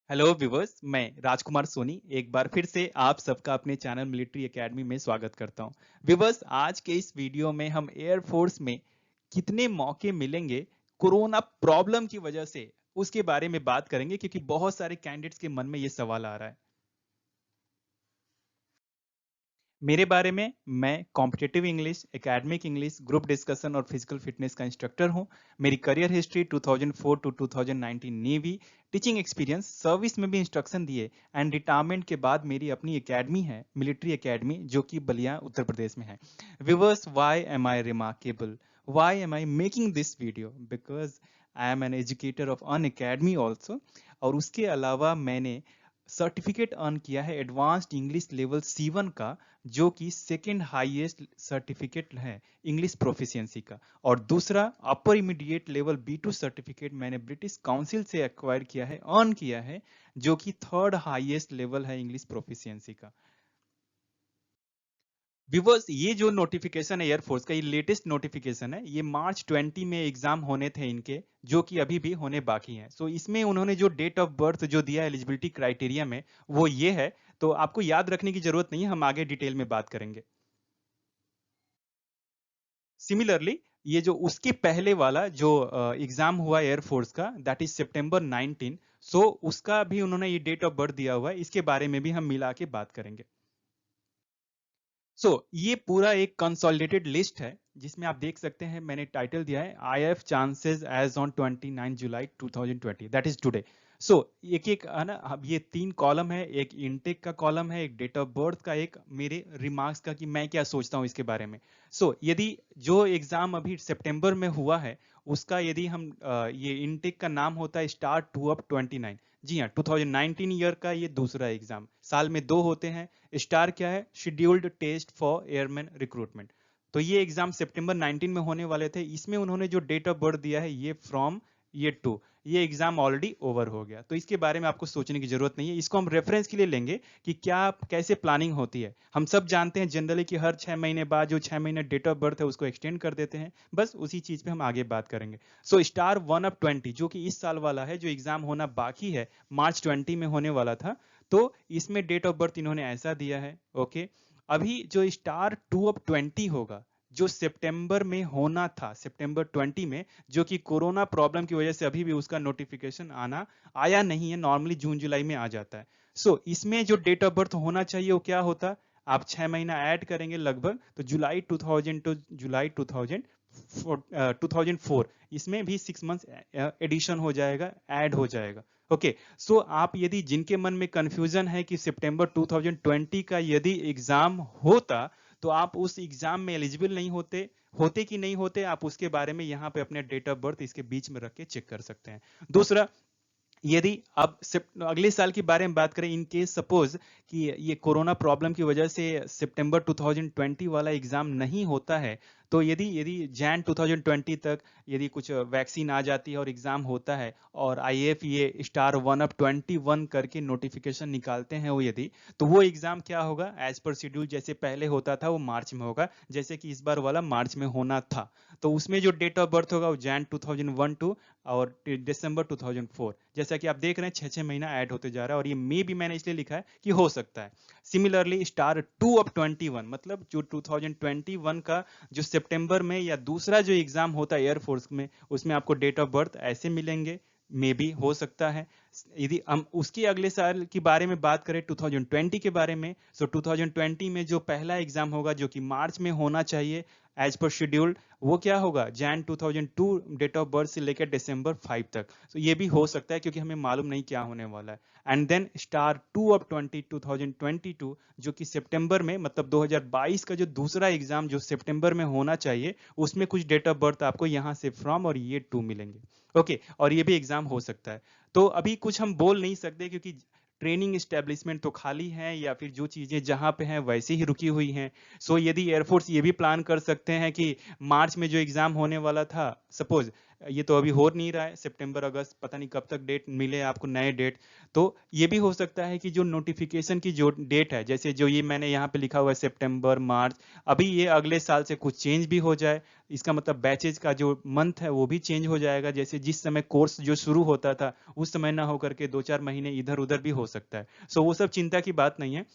Hello viewers, मैं राजकुमार सोनी एक बार फिर से आप सबका अपने चैनल मिलिट्री एकेडमी में स्वागत करता हूं। व्यूवर्स, आज के इस वीडियो में हम एयरफोर्स में कितने मौके मिलेंगे कोरोना प्रॉब्लम की वजह से उसके बारे में बात करेंगे, क्योंकि बहुत सारे कैंडिडेट्स के मन में ये सवाल आ रहा है। मेरे बारे में, मैं competitive English, academic English, group discussion और फिजिकल फिटनेस का इंस्ट्रक्टर हूं। मेरी career history 2004 to 2019 navy, teaching experience, service में भी इंस्ट्रक्शन दिए एंड रिटायरमेंट के बाद मेरी अपनी एकेडमी है, मिलिट्री एकेडमी, जो कि बलिया उत्तर प्रदेश में है। Viewers, why am I remarkable, why am I making this video? Because I am an educator of an academy also. और उसके अलावा मैंने सर्टिफिकेट अर्न किया है एडवांस्ड इंग्लिश लेवल C1 का, जो कि सेकेंड हाईएस्ट सर्टिफिकेट है इंग्लिश प्रोफिशिएंसी का। और दूसरा अपर इमीडिएट लेवल B2 सर्टिफिकेट मैंने ब्रिटिश काउंसिल से एक्वायर किया है, अर्न किया है, जो कि थर्ड हाईएस्ट लेवल है इंग्लिश प्रोफिशिएंसी का। व्यूवर्स, ये जो नोटिफिकेशन है एयरफोर्स का, ये लेटेस्ट नोटिफिकेशन है। ये मार्च 20 में एग्जाम होने थे इनके, जो कि अभी भी होने बाकी हैं। सो इसमें उन्होंने जो डेट ऑफ बर्थ जो दिया है एलिजिबिलिटी क्राइटेरिया में, वो ये है। तो आपको याद रखने की जरूरत नहीं है, हम आगे डिटेल में बात करेंगे। सिमिलरली, ये जो उसके पहले वाला जो एग्जाम हुआ एयरफोर्स का, दैट इज सितंबर 19, सो उसका भी उन्होंने ये डेट ऑफ बर्थ दिया हुआ है। इसके बारे में भी हम मिला के बात करेंगे। ये पूरा एक कंसोलिडेटेड लिस्ट है, जिसमें आप देख सकते हैं मैंने टाइटल दिया है IF chances as on 29 July 2020, that is today. एक एक है ना, अब ये तीन कॉलम है, एक इनटेक का कॉलम है, एक डेट ऑफ बर्थ का, एक मेरे रिमार्क्स का कि मैं क्या सोचता हूँ इसके बारे में। यदि जो एग्जाम अभी सितंबर में हुआ है, उसका यदि हम ये इनटेक का नाम होता है स्टार्ट टू अप 29। जी हाँ, 2019 ईयर का ये दूसरा एग्जाम, साल में दो होते हैं। स्टार क्या है? Scheduled test for airman recruitment. तो ये एग्जाम सितंबर 19 में होने वाले थे। इसमें उन्होंने जो डेट ऑफ बर्थ दिया है, ये फ्रॉम ये टू, ये एग्जाम ऑलरेडी ओवर हो गया। तो इसके बारे में आपको सोचने की जरूरत नहीं है। इसको हम रेफरेंस के लिए लेंगे कि क्या कैसे प्लानिंग होती है। हम सब जानते हैं जनरली कि हर 6 महीने बाद जो 6 महीने डेट ऑफ बर्थ है उसको एक्सटेंड कर देते हैं। बस उसी चीज पे हम आगे बात करेंगे। स्टार 1 of 20 जो कि इस साल वाला है, जो एग्जाम होना बाकी है, मार्च 20 में होने वाला था। तो इसमें डेट ऑफ बर्थ इन्होंने ऐसा दिया है। ओके, अभी जो स्टार 2 of 20 होगा, जो सितंबर में होना था, सितंबर 20 में, जो कि कोरोना प्रॉब्लम की वजह से अभी भी उसका नोटिफिकेशन आया नहीं है। नॉर्मली जून जुलाई में आ जाता है। इसमें जो डेट ऑफ बर्थ होना चाहिए वो क्या होता? आप 6 महीना ऐड करेंगे लगभग, तो जुलाई 2000 टू जुलाई 2004, इसमें भी 6 मंथ्स एडिशन हो जाएगा, ऐड हो जाएगा। ओके, आप यदि जिनके मन में कंफ्यूजन है कि सितंबर 2020 का यदि एग्जाम होता, तो आप उस एग्जाम में एलिजिबल नहीं होते। होते कि नहीं होते, आप उसके बारे में यहाँ पे अपने डेट ऑफ बर्थ इसके बीच में रख के चेक कर सकते हैं। दूसरा, यदि अब अगले साल के बारे में बात करें, इन केस सपोज कि ये कोरोना प्रॉब्लम की वजह से सितंबर 2020 वाला एग्जाम नहीं होता है, तो यदि यदि जैन 2020 तक यदि कुछ वैक्सीन आ जाती है और एग्जाम होता है, और IF ये स्टार 1 of 21 करके नोटिफिकेशन निकालते हैं, वो यदि, तो वो एग्जाम क्या होगा? एज पर शेड्यूल जैसे पहले होता था, वो मार्च में होगा, जैसे कि इस बार वाला मार्च में होना था। तो उसमें जो डेट ऑफ बर्थ होगा वो जैन 2001 टू और दिसंबर 2004। जैसा कि आप देख रहे हैं, 6 6 महीना ऐड होते जा रहा है, और ये मे भी मैंने इसलिए लिखा है कि हो सकता है। सिमिलरली स्टार 2 of 21, मतलब जो 2021 का जो सितंबर में या दूसरा जो एग्जाम होता है एयरफोर्स में, उसमें आपको डेट ऑफ बर्थ ऐसे मिलेंगे, मे भी हो सकता है। यदि हम उसके अगले साल के बारे में बात करें, 2020 के बारे में, 2020 में जो पहला एग्जाम होगा, जो कि मार्च में होना चाहिए एज पर शेड्यूल्ड, वो क्या होगा? जैन 2002 डेट ऑफ बर्थ से लेकर दिसंबर 5 तक। ये भी हो सकता है, क्योंकि हमें मालूम नहीं क्या होने वाला है। एंड देन स्टार 2 of 2022, जो कि सितंबर में, मतलब 2022 का जो दूसरा एग्जाम जो सितंबर में होना चाहिए, उसमें कुछ डेट ऑफ बर्थ आपको यहाँ से फ्रॉम और ये टू मिलेंगे। ओके, और ये भी एग्जाम हो सकता है। तो अभी कुछ हम बोल नहीं सकते, क्योंकि ट्रेनिंग एस्टेब्लिशमेंट तो खाली है, या फिर जो चीजें जहां पे हैं वैसे ही रुकी हुई हैं। यदि एयरफोर्स ये भी प्लान कर सकते हैं कि मार्च में जो एग्जाम होने वाला था, सपोज ये तो अभी हो नहीं रहा है, सितंबर अगस्त पता नहीं कब तक डेट मिले आपको नए डेट। तो ये भी हो सकता है कि जो नोटिफिकेशन की जो डेट है, जैसे जो ये मैंने यहाँ पे लिखा हुआ है सितंबर मार्च, अभी ये अगले साल से कुछ चेंज भी हो जाए। इसका मतलब बैचेज का जो मंथ है वो भी चेंज हो जाएगा, जैसे जिस समय कोर्स जो शुरू होता था उस समय ना होकर के 2-4 महीने इधर उधर भी हो सकता है। सो वो सब चिंता की बात नहीं है।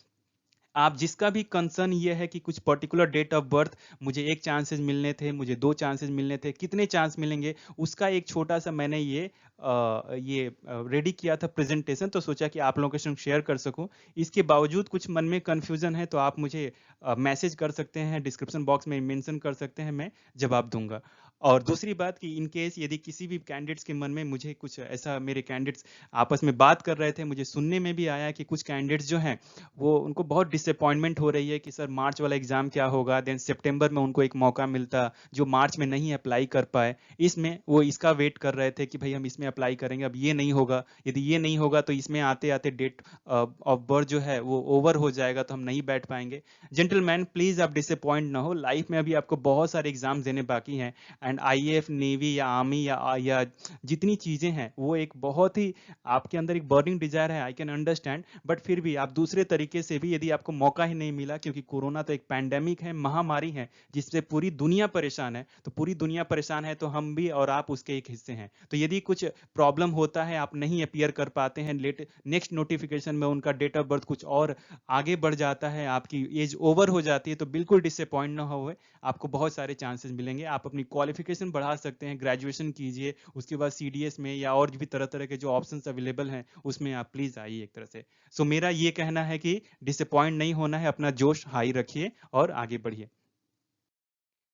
आप जिसका भी कंसर्न ये है कि कुछ पर्टिकुलर डेट ऑफ बर्थ, मुझे 1 चांसेस मिलने थे, मुझे 2 चांसेस मिलने थे, कितने चांस मिलेंगे, उसका एक छोटा सा मैंने ये रेडी किया था प्रेजेंटेशन, तो सोचा कि आप लोगों के संग शेयर कर सकूं। इसके बावजूद कुछ मन में कंफ्यूजन है तो आप मुझे मैसेज कर सकते हैं, डिस्क्रिप्शन बॉक्स में मेंशन कर सकते हैं, मैं जवाब दूंगा। और दूसरी बात कि इन केस यदि किसी भी कैंडिडेट्स के मन में, मुझे कुछ ऐसा, मेरे कैंडिडेट्स आपस में बात कर रहे थे, मुझे सुनने में भी आया कि कुछ कैंडिडेट्स जो हैं वो, उनको बहुत डिसअपॉइंटमेंट हो रही है कि सर मार्च वाला एग्जाम क्या होगा, देन सितंबर में उनको एक मौका मिलता जो मार्च में नहीं अप्लाई कर पाए, इसमें वो इसका वेट कर रहे थे कि भाई हम इसमें अप्लाई करेंगे, अब ये नहीं होगा, यदि ये नहीं होगा तो इसमें आते आते डेट ऑफ बर्थ जो है वो ओवर हो जाएगा, तो हम नहीं बैठ पाएंगे। जेंटलमैन प्लीज आप डिसअपॉइंट ना हो, लाइफ में अभी आपको बहुत सारे एग्जाम देने बाकी हैं, एंड आईएएफ, नेवी या आर्मी या जितनी चीजें हैं वो एक बहुत ही, आपके अंदर एक बर्निंग डिजायर है, आई कैन अंडरस्टैंड, बट फिर भी आप दूसरे तरीके से भी, यदि आपको मौका ही नहीं मिला, क्योंकि कोरोना तो एक पैंडेमिक है, महामारी है जिससे पूरी दुनिया परेशान है, तो पूरी दुनिया परेशान है तो हम भी और आप उसके एक हिस्से हैं। तो यदि कुछ प्रॉब्लम होता है, आप नहीं अपीयर कर पाते हैं, लेट नेक्स्ट नोटिफिकेशन में उनका डेट ऑफ बर्थ कुछ और आगे बढ़ जाता है, आपकी एज ओवर हो जाती है, तो बिल्कुल डिसअपॉइंट ना हो, आपको बहुत सारे चांसेस मिलेंगे। आप अपनी क्वालिफिकेशन बढ़ा सकते हैं, ग्रेजुएशन कीजिए, उसके बाद सीडीएस में या और भी तरह तरह के जो ऑप्शंस अवेलेबल हैं उसमें आप प्लीज आइए एक तरह से। सो मेरा ये कहना है कि डिसअपॉइंट नहीं होना है, अपना जोश हाई रखिए और आगे बढ़िए।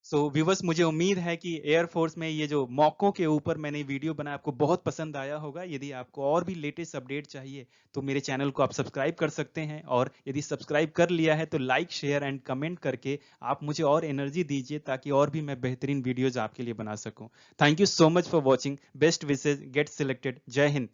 सो व्यूवर्स, मुझे उम्मीद है कि एयरफोर्स में ये जो मौकों के ऊपर मैंने वीडियो बनाया आपको बहुत पसंद आया होगा। यदि आपको और भी लेटेस्ट अपडेट चाहिए तो मेरे चैनल को आप सब्सक्राइब कर सकते हैं, और यदि सब्सक्राइब कर लिया है तो लाइक, शेयर एंड कमेंट करके आप मुझे और एनर्जी दीजिए, ताकि और भी मैं बेहतरीन वीडियोज आपके लिए बना सकूं। Thank you so much for watching, best wishes, get selected, जय हिंद।